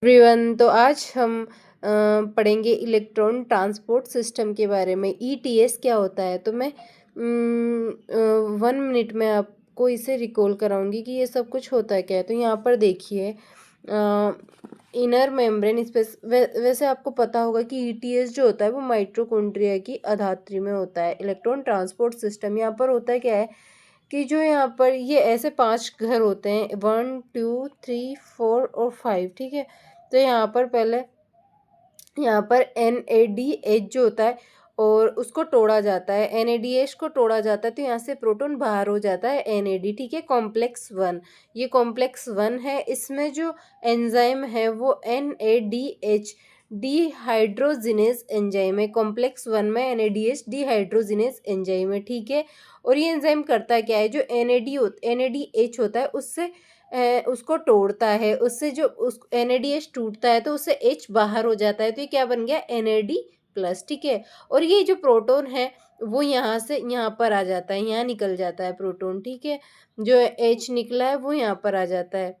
Everyone, तो आज हम पढ़ेंगे इलेक्ट्रॉन ट्रांसपोर्ट सिस्टम के बारे में। ईटीएस क्या होता है? तो मैं 1 मिनट में आपको इसे रिकॉल कराऊंगी कि ये सब कुछ होता है क्या है। तो यहाँ पर देखिए, इनर मेम्ब्रेन स्पेस, वैसे आपको पता होगा कि ईटीएस जो होता है वो माइटोकॉन्ड्रिया की अधात्री में होता है। इलेक्ट्रॉन ट्रांसपोर्ट सिस्टम यहाँ पर होता है क्या है कि जो यहाँ पर ये ऐसे 5 घर होते हैं, 1 2 3 4 और 5, ठीक है। तो यहाँ पर पहले यहाँ पर NADH जो होता है और उसको तोड़ा जाता है, NADH को तोड़ा जाता है, तो यहाँ से प्रोटॉन बाहर हो जाता है NAD, ठीक है। कॉम्प्लेक्स 1, ये कॉम्प्लेक्स 1 है। इसमें जो एंजाइम है वो NADH डिहाइड्रोजिनेज एंजाइम है। कॉम्प्लेक्स 1 में NADH डिहाइड्रोजिनेज एंजाइम है, ठीक है। और ये एंजाइम करता क्या है, जो NADH होता है उससे उसको तोड़ता है, उससे जो उस NADH टूटता है तो उससे H बाहर हो जाता है, तो ये क्या बन गया, NAD+, ठीक है। और ये जो प्रोटॉन है वो यहाँ से यहाँ पर आ जाता है, यहाँ निकल जाता है प्रोटॉन, ठीक है। जो H निकला है वो यहाँ पर आ जाता है।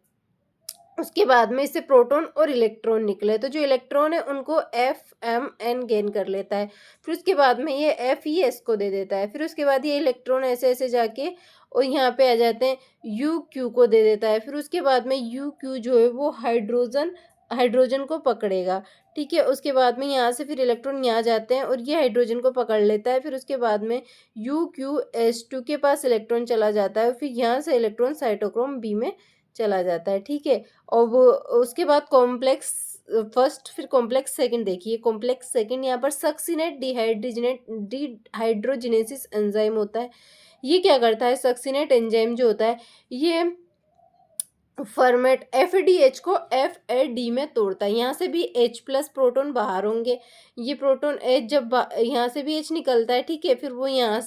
उसके बाद में इससे प्रोटॉन और इलेक्ट्रॉन निकले, तो जो इलेक्ट्रॉन है उनको FMN गेन कर लेता है। फिर उसके बाद में ये FeS को दे देता है। फिर उसके बाद ये इलेक्ट्रॉन ऐसे ऐसे जाके और यहाँ पे आ जाते हैं, UQ को दे देता है। फिर उसके बाद में UQ जो है वो हाइड्रोजन को पकड़ेगा, ठीक है। उसके बाद में यहाँ से फिर इलेक्ट्रॉन यहाँ जाते हैं और ये हाइड्रोजन को पकड़ लेता है। फिर उसके बाद में UQS2 के पास इलेक्ट्रॉन चला जाता है। फिर यहाँ से इलेक्ट्रॉन साइटोक्रोम B में चला जाता है, ठीक है। और वो उसके बाद कॉम्प्लेक्स फर्स्ट, फिर कॉम्प्लेक्स सेकंड देखिए। कॉम्प्लेक्स सेकंड यहाँ पर सक्सिनेट डिहाइड्रोजिनेसिस एंजाइम होता है। ये क्या करता है, सक्सिनेट एंजाइम जो होता है ये फॉर्मेट FADH को FAD में तोड़ता है। यहाँ से भी H+ प्रोटॉन बाहर होंगे। ये प्रोटॉन H जब यहाँ से भी H निकलता है, ठीक है। फिर वो यहाँ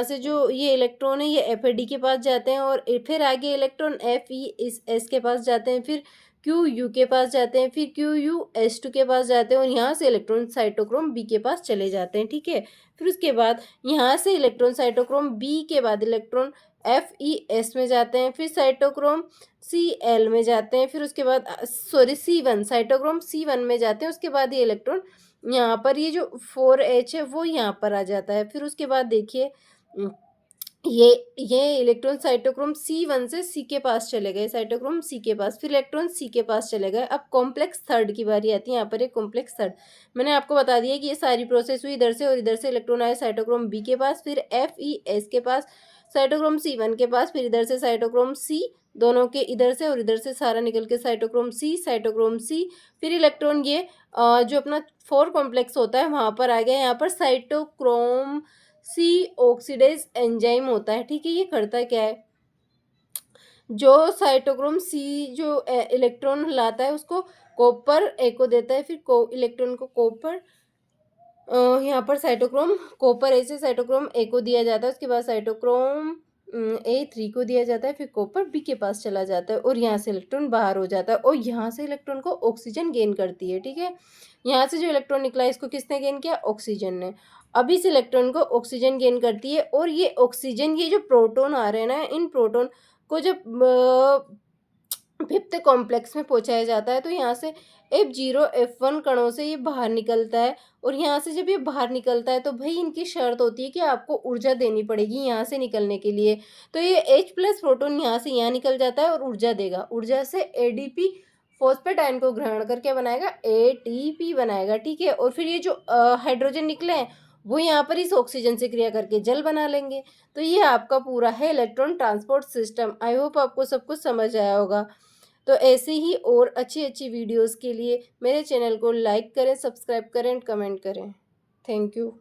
से जो ये इलेक्ट्रॉन है ये FAD के पास जाते हैं और फिर आगे इलेक्ट्रॉन FeS के पास जाते हैं, फिर QU के पास जाते हैं, फिर QuS2 के पास जाते हैं और यहाँ से इलेक्ट्रॉन साइटोक्रोम B के पास चले जाते हैं, ठीक है। फिर उसके बाद यहाँ से इलेक्ट्रॉन साइटोक्रोम B के बाद इलेक्ट्रॉन FeS में जाते हैं, फिर साइटोक्रोम Cl में जाते हैं, फिर उसके बाद C1 साइटोक्रोम C1 में जाते हैं। उसके बाद ये इलेक्ट्रॉन यहाँ पर ये जो 4H है वो यहाँ पर आ जाता है। फिर उसके बाद देखिए, ये इलेक्ट्रॉन साइटोक्रोम C1 से C के पास चले गए, साइटोक्रोम C के पास, फिर इलेक्ट्रॉन C के पास चले गए। अब कॉम्प्लेक्स थर्ड की बारी आती है। यहाँ पर एक कॉम्प्लेक्स थर्ड मैंने आपको बता दिया कि ये सारी प्रोसेस हुई इधर से, और इधर से इलेक्ट्रॉन आए साइटोक्रोम B के पास, फिर FeS के पास, साइटोक्रोम C1 के पास, फिर इधर से साइटोक्रोम C, दोनों के इधर से और इधर से सारा निकल के साइटोक्रोम C, फिर इलेक्ट्रॉन ये जो अपना 4 कॉम्प्लेक्स होता है वहाँ पर आ गया। यहाँ पर साइटोक्रोम C ऑक्सीडेज एंजाइम होता है, ठीक है। ये करता क्या है, जो साइटोक्रोम C जो इलेक्ट्रॉन लाता है उसको कॉपर A को देता है, फिर इलेक्ट्रॉन को कॉपर यहाँ पर साइटोक्रोम कॉपर A से साइटोक्रोम A को दिया जाता है। उसके बाद साइटोक्रोम A3 को दिया जाता है, फिर कॉपर B के पास चला जाता है और यहाँ से इलेक्ट्रॉन बाहर हो जाता है और यहाँ से इलेक्ट्रॉन को ऑक्सीजन गेन करती है, ठीक है। यहाँ से जो इलेक्ट्रॉन निकला इसको किसने गेन किया, ऑक्सीजन ने। अब इस इलेक्ट्रॉन को ऑक्सीजन गेन करती है और ये ऑक्सीजन, ये जो प्रोटॉन आ रहे हैं ना, इन प्रोटॉन को जब 5th कॉम्प्लेक्स में पहुंचाया जाता है तो यहाँ से F0 F1 कणों से ये बाहर निकलता है। और यहाँ से जब ये बाहर निकलता है तो भाई इनकी शर्त होती है कि आपको ऊर्जा देनी पड़ेगी यहाँ से निकलने के लिए। तो ये H+ प्रोटॉन यहाँ से यहाँ निकल जाता है और ऊर्जा देगा। ऊर्जा से ADP फॉस्फेट आयन को ग्रहण करके बनाएगा ATP बनाएगा, ठीक है। और फिर ये जो हाइड्रोजन निकले हैं वो यहाँ पर इस ऑक्सीजन से क्रिया करके जल बना लेंगे। तो ये आपका पूरा है electron transport system. I hope आपको सब कुछ समझ आया होगा। तो ऐसे ही और अच्छी अच्छी वीडियोस के लिए मेरे चैनल को लाइक करें, सब्सक्राइब करें एंड कमेंट करें। Thank you.